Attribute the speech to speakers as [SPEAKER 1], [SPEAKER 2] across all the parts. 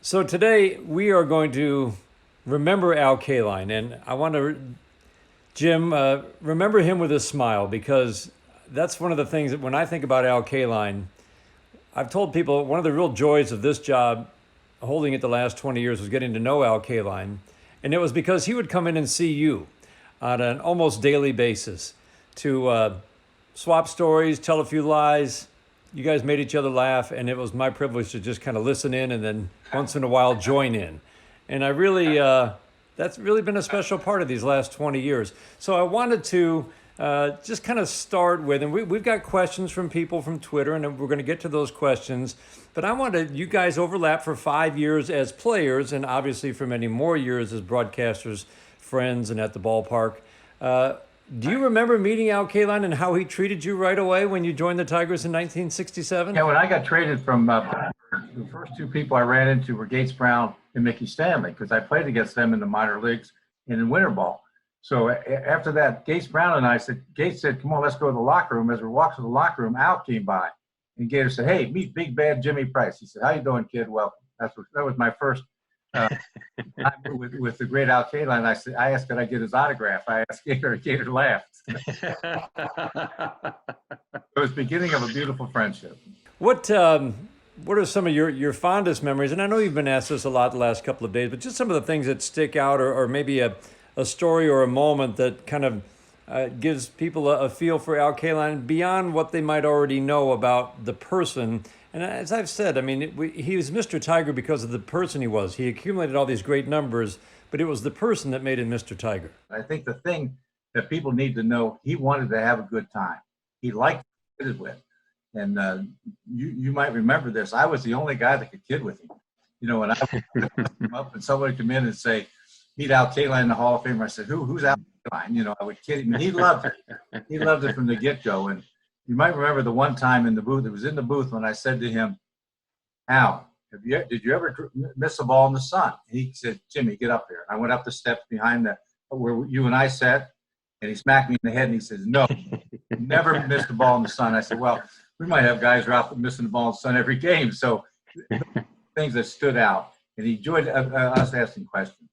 [SPEAKER 1] So today we are going to remember Al Kaline, and I want to, Jim, remember him with a smile because that's one of the things that when I think about Al Kaline, I've told people one of the real joys of this job, holding it the last 20 years, was getting to know Al Kaline, and it was because he would come in and see you on an almost daily basis to swap stories, tell a few lies. You guys made each other laugh, and it was my privilege to just kind of listen in and then once in a while join in. And I really, that's really been a special part of these last 20 years. So I wanted to just kind of start with, and we've got questions from people from Twitter, and we're going to get to those questions. But I wanted you guys overlap for 5 years as players, and obviously for many more years as broadcasters, friends, and at the ballpark. Do you remember meeting Al Kaline and how he treated you right away when you joined the Tigers in 1967?
[SPEAKER 2] Yeah, when I got traded from the first two people I ran into were Gates Brown and Mickey Stanley because I played against them in the minor leagues and in winter ball. So after that, Gates Brown and I said, Gates said, "Come on, let's go to the locker room." As we walked to the locker room, Al came by, and Gator said, "Hey, meet Big Bad Jimmy Price." He said, "How you doing, kid? Welcome." That was my first uh, with the great Al Kaline. I asked, "Could I get his autograph?" I asked Gator. Gator laughed. It was the beginning of a beautiful friendship.
[SPEAKER 1] What are some of your fondest memories? And I know you've been asked this a lot the last couple of days, but just some of the things that stick out, or maybe a story or a moment that kind of gives people a feel for Al Kaline beyond what they might already know about the person. And as I've said, I mean, he was Mr. Tiger because of the person he was. He accumulated all these great numbers, but it was the person that made him Mr. Tiger.
[SPEAKER 2] I think the thing that people need to know, he wanted to have a good time. He liked to kid with. And you might remember this. I was the only guy that could kid with him. You know, when I would come up and somebody come in and say, "Meet Al Kaline, the Hall of Famer," I said, "Who's Al Kaline?" You know, I would kid him. And he loved it. He loved it from the get-go. And you might remember the one time in the booth, it was in the booth when I said to him, "Al, did you ever miss a ball in the sun?" He said, "Jimmy, get up here." And I went up the steps behind where you and I sat, and he smacked me in the head and he says, "No, never missed a ball in the sun." I said, "Well, we might have guys who are out missing the ball in the sun every game." So things that stood out, and he enjoyed us asking questions.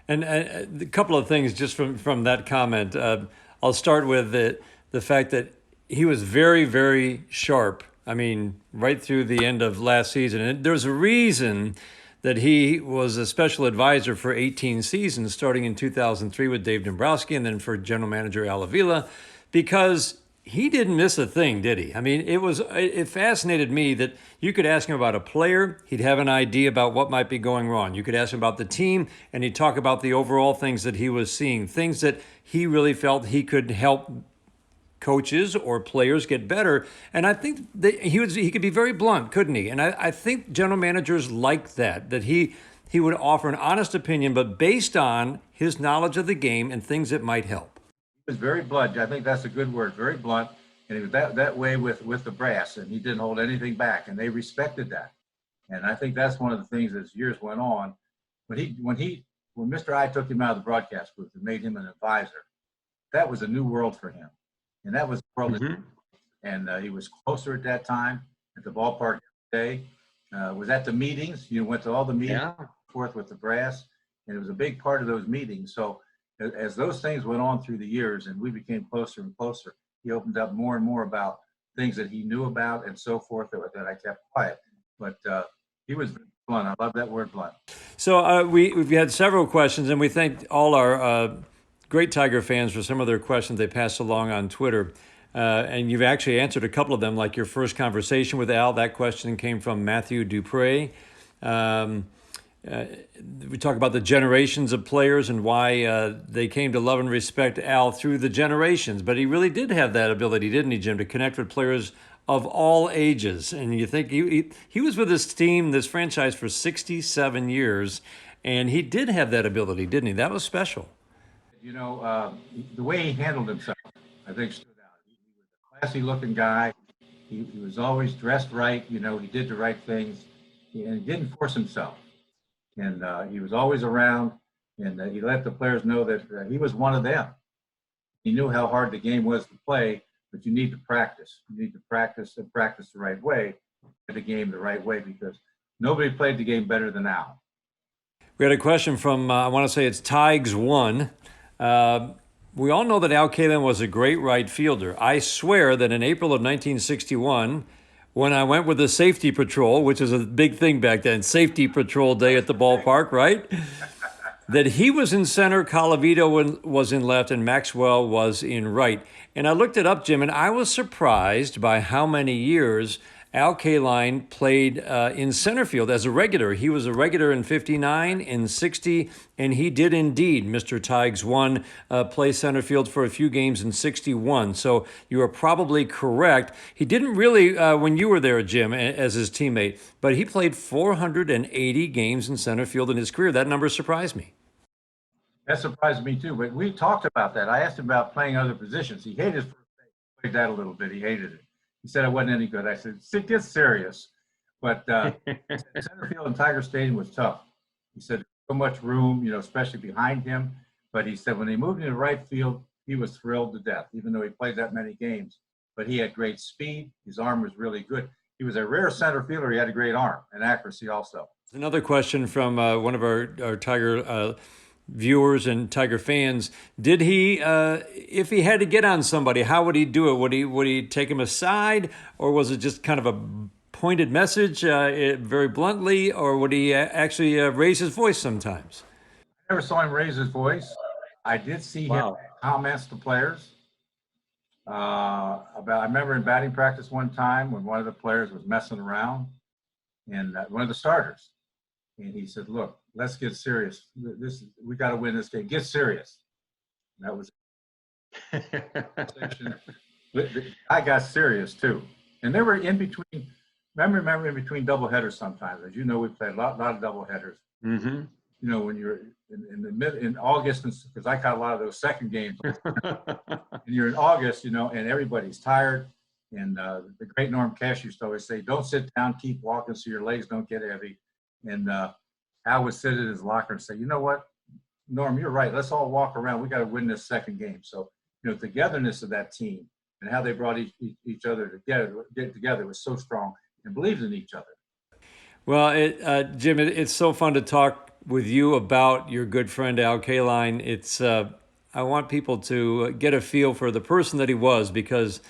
[SPEAKER 1] And a couple of things just from that comment. I'll start with the fact that he was very, very sharp. I mean, right through the end of last season. And there's a reason that he was a special advisor for 18 seasons, starting in 2003 with Dave Dombrowski and then for general manager Al Avila, because he didn't miss a thing, did he? I mean, it fascinated me that you could ask him about a player, he'd have an idea about what might be going wrong. You could ask him about the team, and he'd talk about the overall things that he was seeing, things that he really felt he could help coaches or players get better. And I think that he could be very blunt, couldn't he? And I think general managers like that he would offer an honest opinion, but based on his knowledge of the game and things that might help.
[SPEAKER 2] He was very blunt. I think that's a good word, very blunt. And he was that way with the brass, and he didn't hold anything back, and they respected that. And I think that's one of the things as years went on. When Mr. I took him out of the broadcast booth and made him an advisor, that was a new world for him. And that was the world. Mm-hmm. And he was closer at that time at the ballpark every day. Was at the meetings. You went to all the meetings, yeah, forth with the brass, and it was a big part of those meetings. So as those things went on through the years and we became closer and closer, he opened up more and more about things that he knew about and so forth that I kept quiet. But he was blunt. I love that word, blunt.
[SPEAKER 1] So we've had several questions, and we thank all our great Tiger fans for some of their questions they passed along on Twitter. And you've actually answered a couple of them, like your first conversation with Al. That question came from Matthew Dupre. We talk about the generations of players and why they came to love and respect Al through the generations. But he really did have that ability, didn't he, Jim, to connect with players of all ages. And you think he was with this team, this franchise, for 67 years, and he did have that ability, didn't he? That was special.
[SPEAKER 2] You know, the way he handled himself, I think, stood out. He was a classy-looking guy. He was always dressed right. You know, he did the right things, and he didn't force himself. And he was always around, and he let the players know that he was one of them. He knew how hard the game was to play, but you need to practice. You need to practice and practice the right way, play the game the right way, because Nobody played the game better than Al.
[SPEAKER 1] We had a question from, I want to say it's Tiges1. Uh, we all know that Al Kaline was a great right fielder. I swear that in April of 1961, when I went with the safety patrol, which was a big thing back then, safety patrol day at the ballpark, right? That he was in center, Colavito was in left, and Maxwell was in right. And I looked it up, Jim, and I was surprised by how many years Al Kaline played in center field as a regular. He was a regular in 59, in 60, and he did indeed, Mr. Tiges1, play center field for a few games in 61. So you are probably correct. He didn't really, when you were there, Jim, as his teammate, but he played 480 games in center field in his career. That number surprised me.
[SPEAKER 2] That surprised me too, but we talked about that. I asked him about playing other positions. He hated first base. He played that a little bit. He hated it. He said it wasn't any good. I said, get serious. But center field in Tiger Stadium was tough. He said so much room, especially behind him. But he said when they moved into right field, he was thrilled to death, even though he played that many games. But he had great speed. His arm was really good. He was a rare center fielder. He had a great arm and accuracy also.
[SPEAKER 1] Another question from one of our Tiger viewers and Tiger fans. Did he, if he had to get on somebody, how would he do it? Would he take him aside, or was it just kind of a pointed message, very bluntly, or would he actually raise his voice sometimes?
[SPEAKER 2] I never saw him raise his voice. I did see him comments to players. I remember in batting practice one time when one of the players was messing around, and one of the starters, and he said, "Look, let's get serious. We got to win this game. Get serious." And that was I got serious too. And they were in between. Remember in between double headers sometimes. As you know, we played a lot of double headers.
[SPEAKER 1] Mm-hmm.
[SPEAKER 2] When you're in August, because I caught a lot of those second games. And you're in August, and everybody's tired. And the great Norm Cash used to always say, "Don't sit down, keep walking so your legs don't get heavy." And Al would sit in his locker and say, "You know what, Norm, you're right. Let's all walk around. We got to win this second game." So, togetherness of that team and how they brought each other together was so strong and believed in each other.
[SPEAKER 1] Well, Jim, it's so fun to talk with you about your good friend Al Kaline. It's I want people to get a feel for the person that he was, because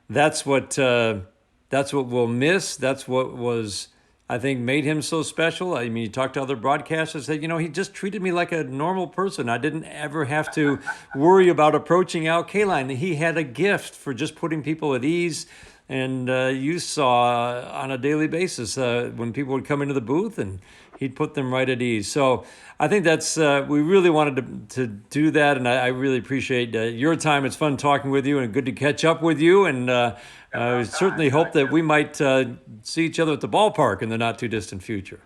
[SPEAKER 1] that's what we'll miss. That's what was, I think, made him so special. I mean, you talk to other broadcasters, say, he just treated me like a normal person. I didn't ever have to worry about approaching Al Kaline. He had a gift for just putting people at ease. And you saw on a daily basis when people would come into the booth, and he'd put them right at ease. So I think that's, we really wanted to do that. And I really appreciate your time. It's fun talking with you and good to catch up with you. And I certainly hope that we might see each other at the ballpark in the not too distant future.